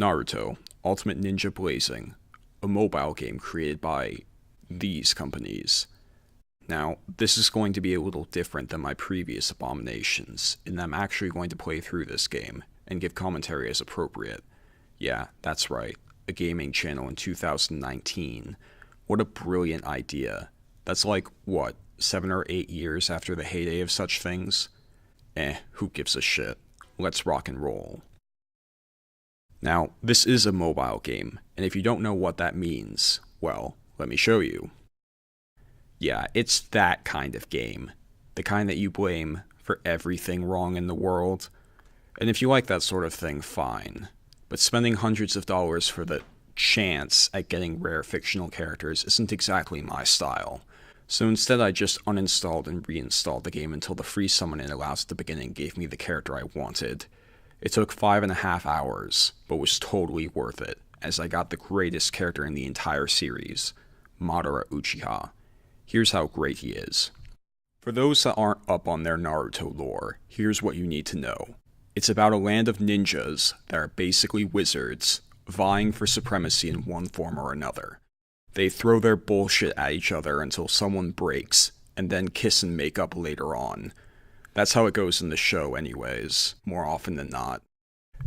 Naruto, Ultimate Ninja Blazing, a mobile game created by these companies. Now, this is going to be a little different than my previous abominations, in that I'm actually going to play through this game and give commentary as appropriate. Yeah, that's right, a gaming channel in 2019. What a brilliant idea. That's like, what, 7 or 8 years after the heyday of such things? Who gives a shit? Let's rock and roll. Now, this is a mobile game, and if you don't know what that means, well, let me show you. Yeah, it's that kind of game. The kind that you blame for everything wrong in the world. And if you like that sort of thing, fine. But spending hundreds of dollars for the chance at getting rare fictional characters isn't exactly my style. So instead I just uninstalled and reinstalled the game until the free summon it allows at the beginning gave me the character I wanted. It took 5.5 hours, but was totally worth it, as I got the greatest character in the entire series, Madara Uchiha. Here's how great he is. For those that aren't up on their Naruto lore, here's what you need to know. It's about a land of ninjas that are basically wizards, vying for supremacy in one form or another. They throw their bullshit at each other until someone breaks, and then kiss and make up later on. That's how it goes in the show anyways, more often than not.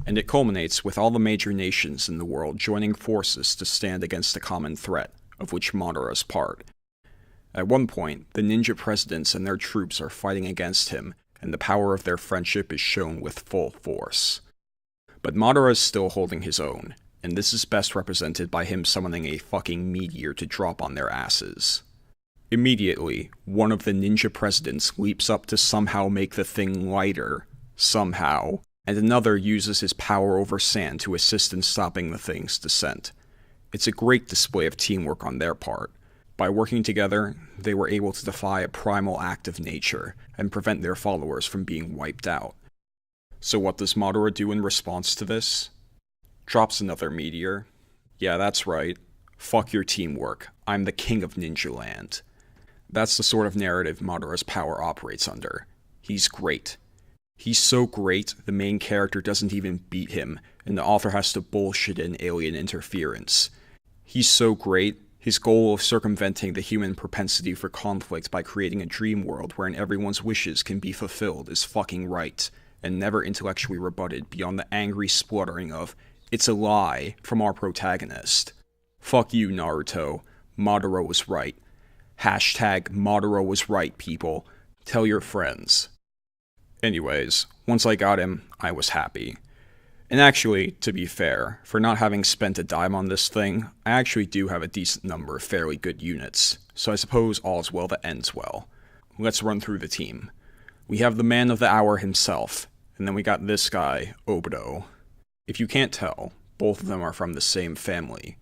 And it culminates with all the major nations in the world joining forces to stand against a common threat, of which Madara's part. At one point, the ninja presidents and their troops are fighting against him, and the power of their friendship is shown with full force. But Madara is still holding his own, and this is best represented by him summoning a fucking meteor to drop on their asses. Immediately, one of the ninja presidents leaps up to somehow make the thing lighter, somehow, and another uses his power over sand to assist in stopping the thing's descent. It's a great display of teamwork on their part. By working together, they were able to defy a primal act of nature and prevent their followers from being wiped out. So what does Madara do in response to this? Drops another meteor. Yeah, that's right. Fuck your teamwork. I'm the king of Ninja Land. That's the sort of narrative Madara's power operates under. He's great. He's so great, the main character doesn't even beat him, and the author has to bullshit in alien interference. He's so great, his goal of circumventing the human propensity for conflict by creating a dream world wherein everyone's wishes can be fulfilled is fucking right, and never intellectually rebutted beyond the angry spluttering of, "It's a lie," from our protagonist. Fuck you, Naruto. Madara was right. Hashtag Madara was right, people. Tell your friends. Anyways, once I got him, I was happy. And actually, to be fair, for not having spent a dime on this thing, I actually do have a decent number of fairly good units, so I suppose all's well that ends well. Let's run through the team. We have the man of the hour himself, and then we got this guy, Obito. If you can't tell, both of them are from the same family,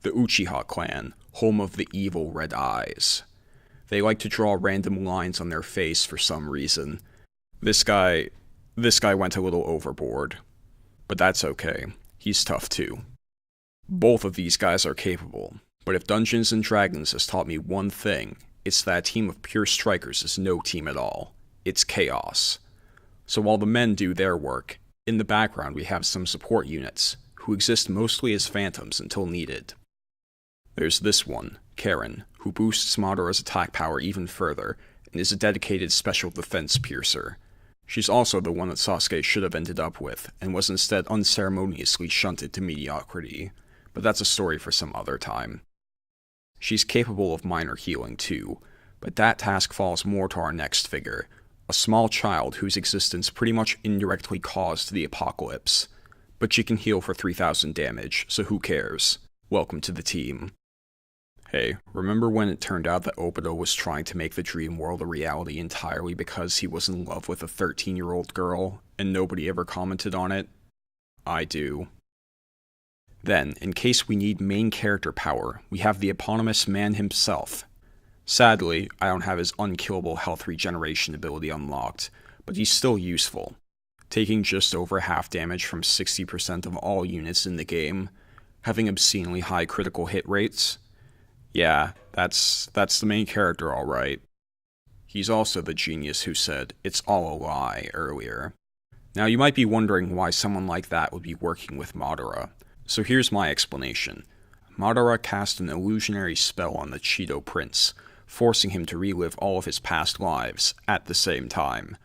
the Uchiha clan, home of the evil red eyes. They like to draw random lines on their face for some reason. This guy went a little overboard. But that's okay. He's tough too. Both of these guys are capable, but if Dungeons & Dragons has taught me one thing, it's that a team of pure strikers is no team at all. It's chaos. So while the men do their work, in the background we have some support units, who exist mostly as phantoms until needed. There's this one, Karen, who boosts Madara's attack power even further, and is a dedicated special defense piercer. She's also the one that Sasuke should have ended up with, and was instead unceremoniously shunted to mediocrity, but that's a story for some other time. She's capable of minor healing too, but that task falls more to our next figure, a small child whose existence pretty much indirectly caused the apocalypse. But she can heal for 3,000 damage, so who cares? Welcome to the team. Hey, remember when it turned out that Obito was trying to make the dream world a reality entirely because he was in love with a 13-year-old girl, and nobody ever commented on it? I do. Then, in case we need main character power, we have the eponymous man himself. Sadly, I don't have his unkillable health regeneration ability unlocked, but he's still useful. Taking just over half damage from 60% of all units in the game, having obscenely high critical hit rates. Yeah, that's the main character alright. He's also the genius who said, "It's all a lie," earlier. Now you might be wondering why someone like that would be working with Madara. So here's my explanation. Madara cast an illusionary spell on the Cheeto Prince, forcing him to relive all of his past lives at the same time.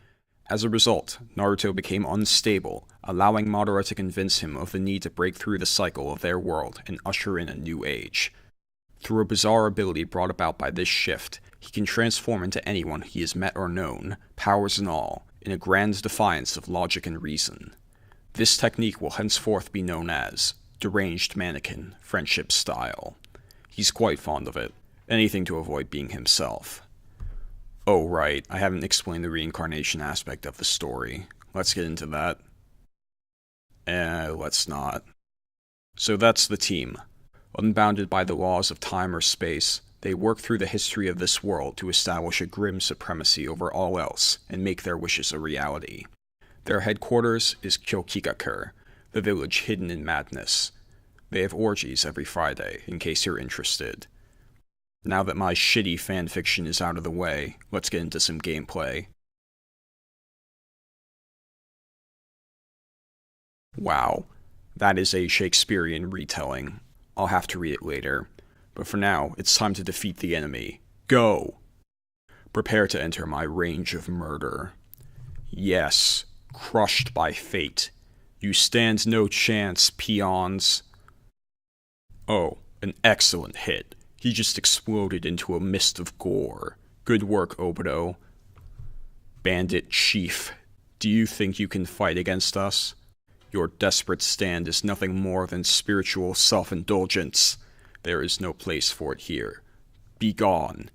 As a result, Naruto became unstable, allowing Madara to convince him of the need to break through the cycle of their world and usher in a new age. Through a bizarre ability brought about by this shift, he can transform into anyone he has met or known, powers and all, in a grand defiance of logic and reason. This technique will henceforth be known as deranged mannequin friendship style. He's quite fond of it, anything to avoid being himself. Oh right, I haven't explained the reincarnation aspect of the story. Let's get into that. Let's not. So that's the team. Unbounded by the laws of time or space, they work through the history of this world to establish a grim supremacy over all else and make their wishes a reality. Their headquarters is Kyokigakure, the village hidden in madness. They have orgies every Friday, in case you're interested. Now that my shitty fanfiction is out of the way, let's get into some gameplay. Wow, that is a Shakespearean retelling. I'll have to read it later. But for now, it's time to defeat the enemy. Go! Prepare to enter my range of murder. Yes, crushed by fate. You stand no chance, peons. Oh, an excellent hit. He just exploded into a mist of gore. Good work, Obito. Bandit Chief, do you think you can fight against us? Your desperate stand is nothing more than spiritual self-indulgence. There is no place for it here. Be gone.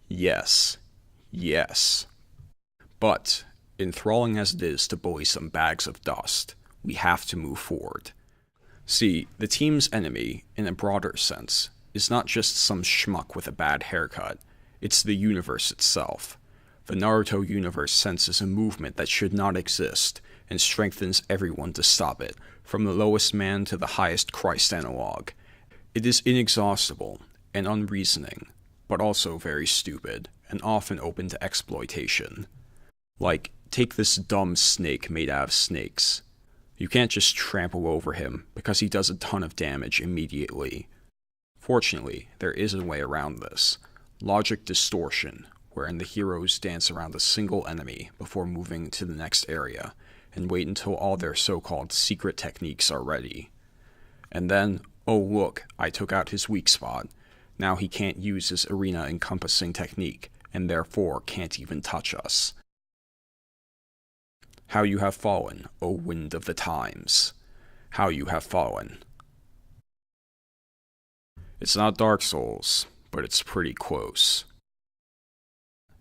Yes. Yes. But, enthralling as it is to bully some bags of dust, we have to move forward. See, the team's enemy, in a broader sense, is not just some schmuck with a bad haircut. It's the universe itself. The Naruto universe senses a movement that should not exist, and strengthens everyone to stop it, from the lowest man to the highest Christ analog. It is inexhaustible and unreasoning, but also very stupid, and often open to exploitation. Like, take this dumb snake made out of snakes. You can't just trample over him, because he does a ton of damage immediately. Fortunately, there is a way around this. Logic distortion, wherein the heroes dance around a single enemy before moving to the next area, and wait until all their so-called secret techniques are ready. And then, oh look, I took out his weak spot. Now he can't use his arena-encompassing technique, and therefore can't even touch us. How you have fallen, O wind of the times. How you have fallen. It's not Dark Souls, but it's pretty close.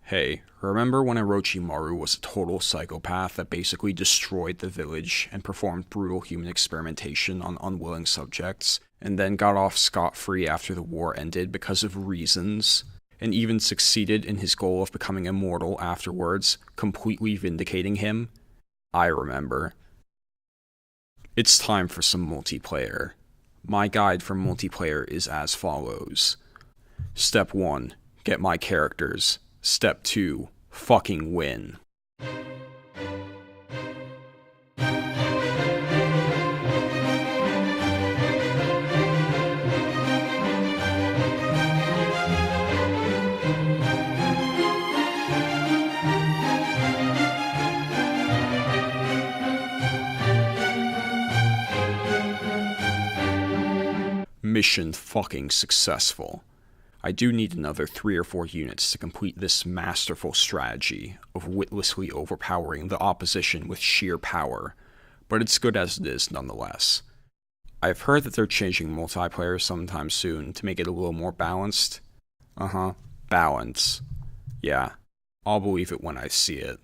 Hey, remember when Orochimaru was a total psychopath that basically destroyed the village and performed brutal human experimentation on unwilling subjects, and then got off scot-free after the war ended because of reasons, and even succeeded in his goal of becoming immortal afterwards, completely vindicating him? I remember. It's time for some multiplayer. My guide for multiplayer is as follows. Step 1. Get my characters. Step 2. Fucking win. Mission fucking successful. I do need another 3 or 4 units to complete this masterful strategy of witlessly overpowering the opposition with sheer power, but it's good as it is nonetheless. I've heard that they're changing multiplayer sometime soon to make it a little more balanced. Balance. Yeah, I'll believe it when I see it.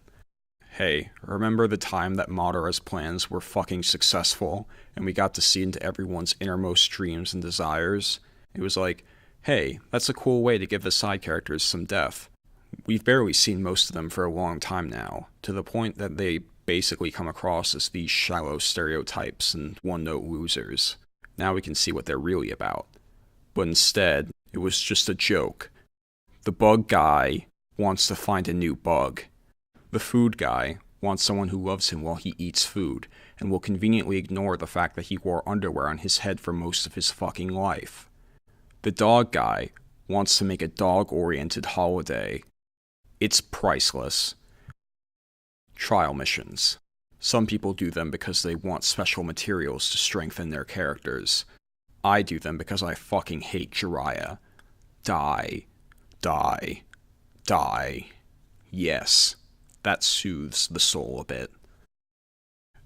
Hey, remember the time that Madara's plans were fucking successful, and we got to see into everyone's innermost dreams and desires? It was like, hey, that's a cool way to give the side characters some depth. We've barely seen most of them for a long time now, to the point that they basically come across as these shallow stereotypes and one-note losers. Now we can see what they're really about. But instead, it was just a joke. The bug guy wants to find a new bug. The food guy wants someone who loves him while he eats food, and will conveniently ignore the fact that he wore underwear on his head for most of his fucking life. The dog guy wants to make a dog-oriented holiday. It's priceless. Trial missions. Some people do them because they want special materials to strengthen their characters. I do them because I fucking hate Jiraiya. Die. Die. Die. Yes. That soothes the soul a bit.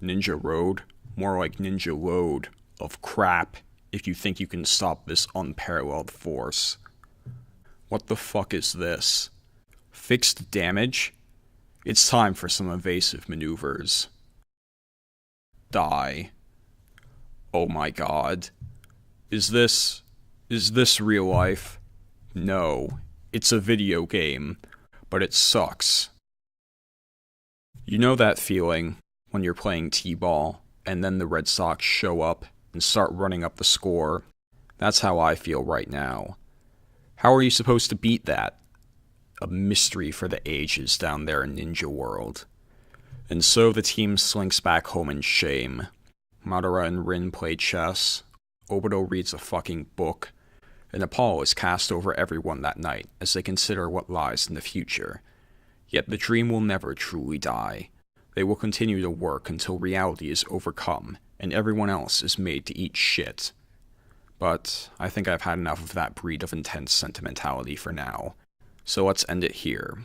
Ninja Road? More like Ninja Load of crap if you think you can stop this unparalleled force. What the fuck is this? Fixed damage? It's time for some evasive maneuvers. Die. Oh my god. Is this real life? No. It's a video game, but it sucks. You know that feeling when you're playing T-ball and then the Red Sox show up and start running up the score? That's how I feel right now. How are you supposed to beat that? A mystery for the ages down there in Ninja World. And so the team slinks back home in shame. Madara and Rin play chess, Obito reads a fucking book, and a pall is cast over everyone that night as they consider what lies in the future. Yet the dream will never truly die. They will continue to work until reality is overcome and everyone else is made to eat shit. But I think I've had enough of that breed of intense sentimentality for now, so let's end it here.